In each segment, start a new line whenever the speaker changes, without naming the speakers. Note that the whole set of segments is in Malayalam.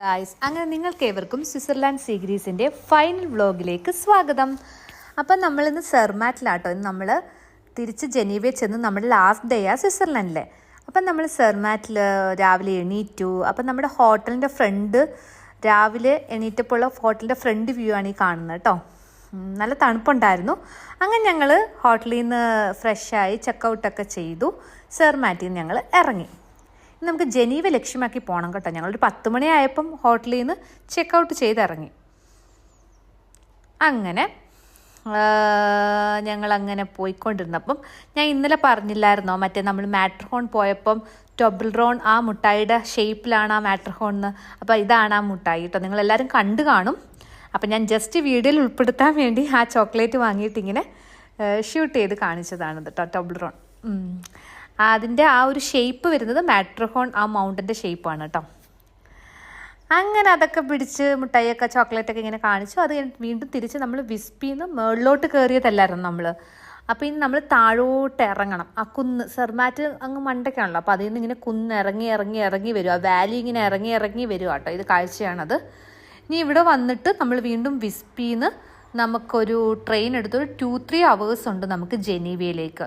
ഗായ്സ്, അങ്ങനെ നിങ്ങൾക്കേവർക്കും സ്വിറ്റ്സർലാൻഡ് സീഗ്രീസിൻ്റെ ഫൈനൽ വ്ളോഗിലേക്ക് സ്വാഗതം. അപ്പം നമ്മളിന്ന് സെർമാറ്റിലാട്ടോ. ഇന്ന് നമ്മൾ തിരിച്ച് ജനീവയിൽ ചെന്ന് നമ്മുടെ ലാസ്റ്റ് ഡേ ആ സ്വിറ്റ്സർലാൻഡിലെ. അപ്പം നമ്മൾ സെർമാറ്റിൽ രാവിലെ എണീറ്റു. അപ്പം നമ്മുടെ ഹോട്ടലിൻ്റെ ഫ്രണ്ട് രാവിലെ എണീറ്റപ്പോൾ ഹോട്ടലിൻ്റെ ഫ്രണ്ട് വ്യൂ ആണ് ഈ കാണുന്നത് കേട്ടോ. നല്ല തണുപ്പുണ്ടായിരുന്നു. അങ്ങനെ ഞങ്ങൾ ഹോട്ടലിൽ നിന്ന് ഫ്രഷായി ചെക്കൗട്ടൊക്കെ ചെയ്തു സെർമാറ്റിൽ നിന്ന് ഞങ്ങൾ ഇറങ്ങി. നമുക്ക് ജനീവ ലക്ഷ്യമാക്കി പോകണം കേട്ടോ. ഞങ്ങളൊരു 10 മണിയായപ്പം ഹോട്ടലിൽ നിന്ന് ചെക്കൗട്ട് ചെയ്തിറങ്ങി. അങ്ങനെ ഞങ്ങളങ്ങനെ പോയിക്കൊണ്ടിരുന്നപ്പം ഞാൻ ഇന്നലെ പറഞ്ഞില്ലായിരുന്നോ, മറ്റേ നമ്മൾ മാറ്റർഹോൺ പോയപ്പം ടൊബിൾറോൺ ആ മുട്ടായിയുടെ ഷേപ്പിലാണ് ആ മാറ്റർഹോൺ എന്ന്. അപ്പോൾ ഇതാണ് ആ മുട്ടായി കേട്ടോ. നിങ്ങളെല്ലാവരും കണ്ടു കാണും. അപ്പം ഞാൻ ജസ്റ്റ് വീഡിയോയിൽ ഉൾപ്പെടുത്താൻ വേണ്ടി ആ ചോക്ലേറ്റ് വാങ്ങിയിട്ട് ഇങ്ങനെ ഷൂട്ട് ചെയ്ത് കാണിച്ചതാണ് കേട്ടോ ടൊബിൾറോൺ. അതിൻ്റെ ആ ഒരു ഷേപ്പ് വരുന്നത് മാറ്റർഹോൺ ആ മൗണ്ടൻ്റെ ഷേപ്പാണ് കേട്ടോ. അങ്ങനെ അതൊക്കെ പിടിച്ച് മുട്ടായിയൊക്കെ ചോക്ലേറ്റൊക്കെ ഇങ്ങനെ കാണിച്ചു. അത് വീണ്ടും തിരിച്ച് നമ്മൾ വിസ്പിന്ന് മുകളിലോട്ട് കയറിയതല്ലായിരുന്നു നമ്മൾ. അപ്പോൾ ഇനി നമ്മൾ താഴോട്ട് ഇറങ്ങണം. ആ കുന്ന് സെർമാറ്റ് അങ്ങ് മണ്ടയ്ക്കാണല്ലോ. അപ്പോൾ അതിൽ നിന്ന് ഇങ്ങനെ കുന്ന് ഇറങ്ങി വരും. ആ വാലി ഇങ്ങനെ ഇറങ്ങി വരും കേട്ടോ. ഇത് കാഴ്ചയാണത്. ഇനി ഇവിടെ വന്നിട്ട് നമ്മൾ വീണ്ടും വിസ്പിന്ന് നമുക്കൊരു ട്രെയിൻ എടുത്തൊരു 2-3 hours ഉണ്ട് നമുക്ക് ജനീവയിലേക്ക്.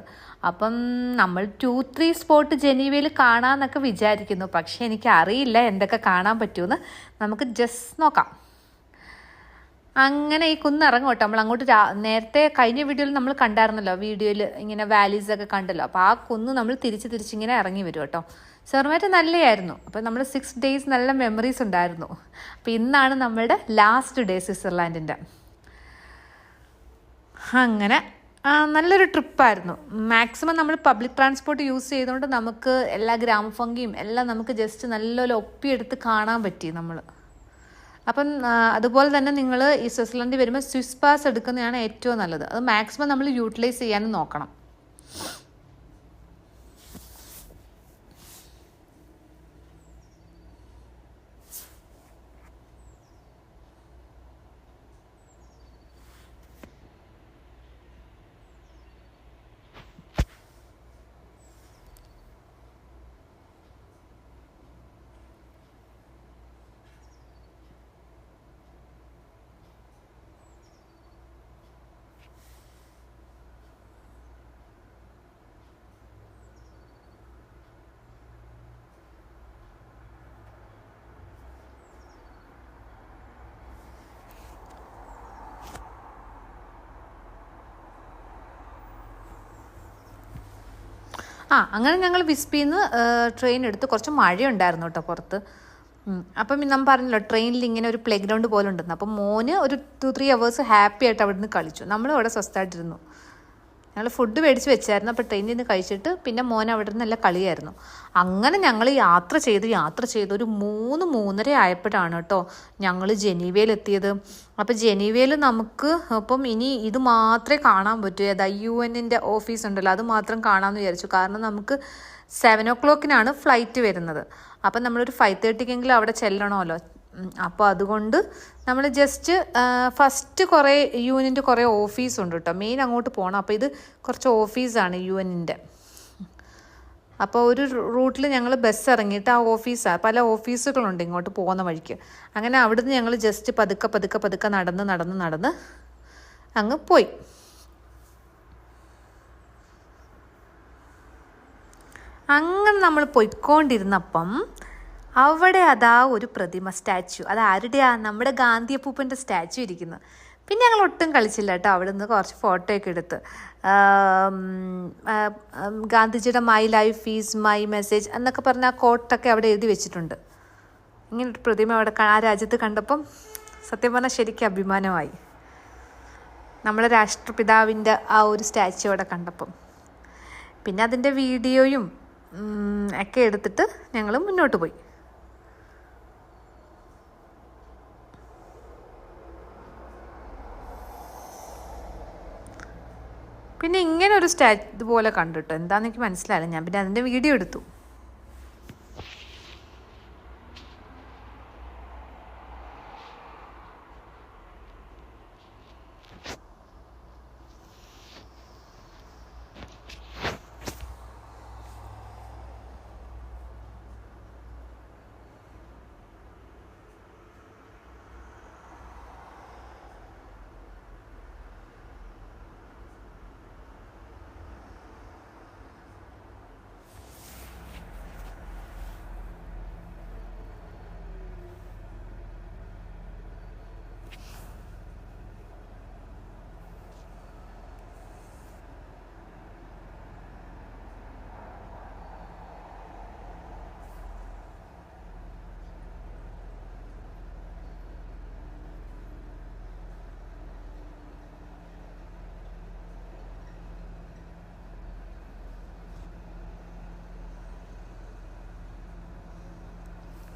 അപ്പം നമ്മൾ 2-3 സ്പോട്ട് ജനീവയിൽ കാണാമെന്നൊക്കെ വിചാരിക്കുന്നു. പക്ഷേ എനിക്ക് അറിയില്ല എന്തൊക്കെ കാണാൻ പറ്റുമെന്ന്. നമുക്ക് ജസ്റ്റ് നോക്കാം. അങ്ങനെ ഈ കുന്ന് ഇറങ്ങും കേട്ടോ. നമ്മൾ അങ്ങോട്ട് നേരത്തെ കഴിഞ്ഞ വീഡിയോയിൽ നമ്മൾ കണ്ടായിരുന്നല്ലോ, വീഡിയോയിൽ ഇങ്ങനെ വാലീസൊക്കെ കണ്ടല്ലോ. അപ്പോൾ ആ കുന്ന് നമ്മൾ തിരിച്ചിങ്ങനെ ഇറങ്ങി വരും കേട്ടോ. സെർമാറ്റ് നല്ലതായിരുന്നു. അപ്പോൾ നമ്മൾ 6 days നല്ല മെമ്മറീസ് ഉണ്ടായിരുന്നു. അപ്പോൾ ഇന്നാണ് നമ്മളുടെ ലാസ്റ്റ് ഡേ സ്വിറ്റ്സർലാൻഡിൻ്റെ. അങ്ങനെ നല്ലൊരു ട്രിപ്പായിരുന്നു. മാക്സിമം നമ്മൾ പബ്ലിക് ട്രാൻസ്പോർട്ട് യൂസ് ചെയ്തുകൊണ്ട് നമുക്ക് എല്ലാ ഗ്രാമഭംഗിയും എല്ലാം നമുക്ക് ജസ്റ്റ് നല്ലപോലെ ഒപ്പിയെടുത്ത് കാണാൻ പറ്റി നമ്മൾ. അപ്പം അതുപോലെ തന്നെ നിങ്ങൾ ഈ സ്വിറ്റ്സർലൻഡിൽ വരുമ്പോൾ സ്വിസ് പാസ് എടുക്കുന്നതാണ് ഏറ്റവും നല്ലത്. അത് മാക്സിമം നമ്മൾ യൂട്ടിലൈസ് ചെയ്യാനും നോക്കണം. അങ്ങനെ ഞങ്ങൾ വിസ്പിന്ന് ട്രെയിൻ എടുത്ത്. കുറച്ച് മഴയുണ്ടായിരുന്നു കേട്ടോ പുറത്ത്. അപ്പം നമ്മൾ പറഞ്ഞല്ലോ ട്രെയിനിൽ ഇങ്ങനെ ഒരു പ്ലേ ഗ്രൗണ്ട് പോലെ ഉണ്ടെന്ന്. അപ്പം മോന് ഒരു 2-3 hours ഹാപ്പി ആയിട്ട് അവിടെ നിന്ന് കളിച്ചു. നമ്മളും അവിടെ സ്വസ്ഥമായിട്ടിരുന്നു. ഞങ്ങൾ ഫുഡ് മേടിച്ച് വെച്ചായിരുന്നു. അപ്പോൾ ട്രെയിനിൽ നിന്ന് കഴിച്ചിട്ട് പിന്നെ മോൻ അവിടെ നിന്ന് നല്ല കളിയായിരുന്നു. അങ്ങനെ ഞങ്ങൾ യാത്ര ചെയ്ത് ഒരു 3-3:30 ആയപ്പോഴാണ് കേട്ടോ ഞങ്ങൾ ജനീവയിലെത്തിയത്. അപ്പോൾ ജനീവയിൽ നമുക്ക് അപ്പം ഇനി ഇത് മാത്രമേ കാണാൻ പറ്റൂ. ഏതാ UN ഓഫീസ് ഉണ്ടല്ലോ, അത് മാത്രം കാണാമെന്ന് വിചാരിച്ചു. കാരണം നമുക്ക് 7 o'clock ഫ്ലൈറ്റ് വരുന്നത്. അപ്പം നമ്മളൊരു 5:30 അവിടെ ചെല്ലണമല്ലോ. അപ്പോൾ അതുകൊണ്ട് നമ്മൾ ജസ്റ്റ് ഫസ്റ്റ് കുറേ UN കുറേ ഓഫീസുണ്ട് കേട്ടോ. മെയിൻ അങ്ങോട്ട് പോകണം. അപ്പോൾ ഇത് കുറച്ച് ഓഫീസാണ് UN. അപ്പോൾ ഒരു റൂട്ടിൽ ഞങ്ങൾ ബസ് ഇറങ്ങിയിട്ട് ആ പല ഓഫീസുകളുണ്ട് ഇങ്ങോട്ട് പോകുന്ന വഴിക്ക്. അങ്ങനെ അവിടുന്ന് ഞങ്ങൾ ജസ്റ്റ് പതുക്കെ നടന്ന് അങ്ങ് പോയി. അങ്ങനെ നമ്മൾ പോയിക്കൊണ്ടിരുന്നപ്പം അവിടെ അതാ ഒരു പ്രതിമ സ്റ്റാച്ചു. അത് ആരുടെയാ? നമ്മുടെ ഗാന്ധി അപ്പൂപ്പൻ്റെ സ്റ്റാച്ചു ഇരിക്കുന്നു. പിന്നെ ഞങ്ങൾ ഒട്ടും കളിച്ചില്ല കേട്ടോ. അവിടെ നിന്ന് കുറച്ച് ഫോട്ടോയൊക്കെ എടുത്ത് ഗാന്ധിജിയുടെ my life is my message എന്നൊക്കെ പറഞ്ഞ ആ കോട്ടൊക്കെ അവിടെ എഴുതി വെച്ചിട്ടുണ്ട്. ഇങ്ങനൊരു പ്രതിമ അവിടെ ആ രാജ്യത്ത് കണ്ടപ്പം സത്യം പറഞ്ഞാൽ ശരിക്കും അഭിമാനമായി. നമ്മുടെ രാഷ്ട്രപിതാവിൻ്റെ ആ ഒരു സ്റ്റാച്ചു അവിടെ കണ്ടപ്പം. പിന്നെ അതിൻ്റെ വീഡിയോയും ഒക്കെ എടുത്തിട്ട് ഞങ്ങൾ മുന്നോട്ട് പോയി. പിന്നെ ഇങ്ങനെ ഒരു സ്റ്റാച്ചു പോലെ കണ്ടിട്ടോ. എന്താണെന്ന് എനിക്ക് മനസ്സിലായില്ല. ഞാൻ പിന്നെ അതിൻ്റെ വീഡിയോ എടുത്തു.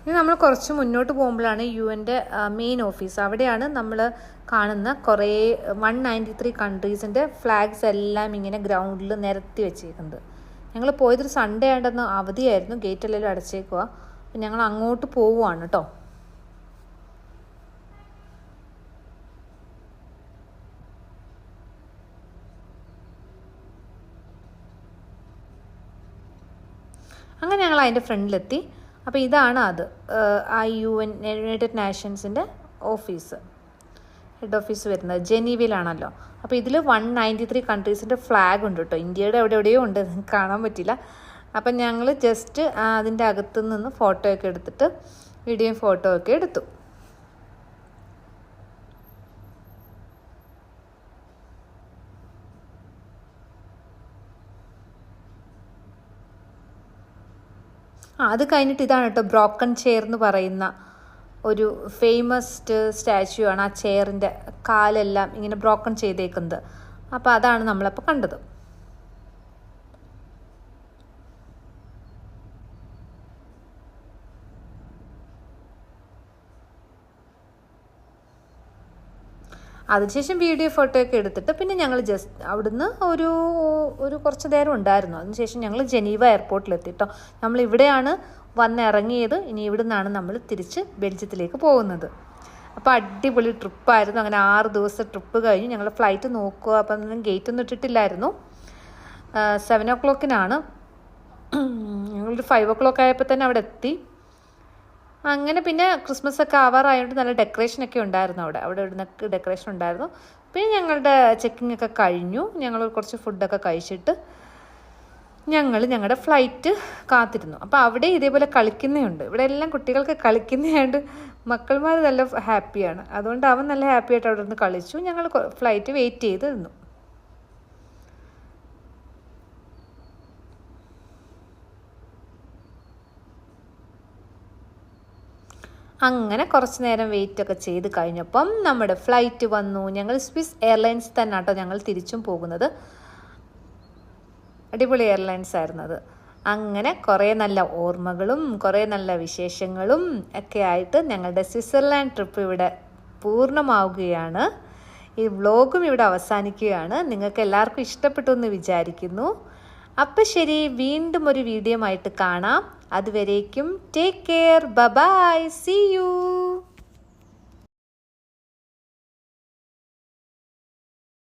ഇനി നമ്മൾ കുറച്ച് മുന്നോട്ട് പോകുമ്പോഴാണ് UN-ൻ്റെ മെയിൻ ഓഫീസ്. അവിടെയാണ് നമ്മൾ കാണുന്ന കുറേ 193 കൺട്രീസിൻ്റെ ഫ്ലാഗ്സ് എല്ലാം ഇങ്ങനെ ഗ്രൗണ്ടിൽ നിരത്തി വെച്ചേക്കുന്നത്. ഞങ്ങൾ പോയതൊരു സൺഡേ ആയിട്ടൊന്ന് അവധിയായിരുന്നു, ഗേറ്റ് എല്ലാം അടച്ചേക്കുക. അപ്പം ഞങ്ങൾ അങ്ങോട്ട് പോവുകയാണ് കേട്ടോ. അങ്ങനെ ഞങ്ങൾ അതിൻ്റെ ഫ്രണ്ടിലെത്തി. അപ്പോൾ ഇതാണ് അത് UN യുണൈറ്റഡ് നേഷൻസിൻ്റെ ഓഫീസ്, ഹെഡ് ഓഫീസ് വരുന്നത് ജനീവയിലാണല്ലോ. അപ്പോൾ ഇതിൽ 193 കൺട്രീസിൻ്റെ ഫ്ലാഗ് ഉണ്ട് കേട്ടോ. ഇന്ത്യയുടെ എവിടെയോ ഉണ്ട്, കാണാൻ പറ്റില്ല. അപ്പം ഞങ്ങൾ ജസ്റ്റ് അതിൻ്റെ അകത്തു നിന്ന് ഫോട്ടോ ഒക്കെ എടുത്തിട്ട് വീഡിയോയും ഫോട്ടോ ഒക്കെ എടുത്തു. അത് കഴിഞ്ഞിട്ട് ഇതാണ് കേട്ടോ ബ്രോക്കൺ ചെയർ എന്ന് പറയുന്ന ഒരു ഫേമസ് സ്റ്റാച്യു ആണ്. ആ ചെയറിൻ്റെ കാലെല്ലാം ഇങ്ങനെ ബ്രോക്കൺ ചെയ്തേക്കുന്നത്. അപ്പോൾ അതാണ് നമ്മളപ്പോൾ കണ്ടത്. അതിനുശേഷം വീഡിയോ ഫോട്ടോ ഒക്കെ എടുത്തിട്ട് പിന്നെ ഞങ്ങൾ ജസ്റ്റ് അവിടുന്ന് ഒരു കുറച്ച് നേരം ഉണ്ടായിരുന്നു. അതിനുശേഷം ഞങ്ങൾ ജനീവ എയർപോർട്ടിലെത്തി കേട്ടോ. നമ്മളിവിടെയാണ് വന്നിറങ്ങിയത്. ഇനി ഇവിടെ നിന്നാണ് നമ്മൾ തിരിച്ച് ബെൽജിയത്തിലേക്ക് പോകുന്നത്. അപ്പോൾ അടിപൊളി ട്രിപ്പായിരുന്നു. അങ്ങനെ 6 ദിവസത്തെ ട്രിപ്പ് കഴിഞ്ഞു. ഞങ്ങൾ ഫ്ലൈറ്റ് നോക്കുക, അപ്പം ഗേറ്റ് ഒന്നും ഇട്ടിട്ടില്ലായിരുന്നു. 7 o'clock-നാണ്. ഞങ്ങളൊരു 5 o'clock ആയപ്പോൾ തന്നെ അവിടെ എത്തി. അങ്ങനെ പിന്നെ ക്രിസ്മസ് ഒക്കെ ആവാറായതുകൊണ്ട് നല്ല ഡെക്കറേഷനൊക്കെ ഉണ്ടായിരുന്നു അവിടെ ഇവിടുന്നൊക്കെ ഡെക്കറേഷൻ ഉണ്ടായിരുന്നു. പിന്നെ ഞങ്ങളുടെ ചെക്കിംഗ് ഒക്കെ കഴിഞ്ഞു. ഞങ്ങൾ കുറച്ച് ഫുഡൊക്കെ കഴിച്ചിട്ട് ഞങ്ങളുടെ ഫ്ലൈറ്റ് കാത്തിരുന്നു. അപ്പോൾ അവിടെ ഇതേപോലെ കളിക്കുന്നതുണ്ട്. ഇവിടെ എല്ലാം കുട്ടികൾക്ക് കളിക്കുന്നതുകൊണ്ട് മക്കൾമാർ നല്ല ഹാപ്പിയാണ്. അതുകൊണ്ട് അവൻ നല്ല ഹാപ്പി ആയിട്ട് അവിടെ നിന്ന് കളിച്ചു. ഞങ്ങൾ ഫ്ലൈറ്റ് വെയിറ്റ് ചെയ്ത് നിന്നു. അങ്ങനെ കുറച്ച് നേരം വെയിറ്റ് ഒക്കെ ചെയ്ത് കഴിഞ്ഞപ്പം നമ്മുടെ ഫ്ലൈറ്റ് വന്നു. ഞങ്ങൾ സ്വിസ് എയർലൈൻസ് തന്നെ കേട്ടോ ഞങ്ങൾ തിരിച്ചും പോകുന്നത്. അടിപൊളി എയർലൈൻസ് ആയിരുന്നത്. അങ്ങനെ കുറേ നല്ല ഓർമ്മകളും കുറേ നല്ല വിശേഷങ്ങളും ഒക്കെ ആയിട്ട് ഞങ്ങളുടെ സ്വിറ്റ്സർലാൻഡ് ട്രിപ്പ് ഇവിടെ പൂർണ്ണമാവുകയാണ്. ഈ വ്ലോഗും ഇവിടെ അവസാനിക്കുകയാണ്. നിങ്ങൾക്ക് എല്ലാവർക്കും ഇഷ്ടപ്പെട്ടു എന്ന് വിചാരിക്കുന്നു. അപ്പം ശരി, വീണ്ടും ഒരു വീഡിയോ ആയിട്ട് കാണാം. അതുവരേക്കും take care, bye, see U.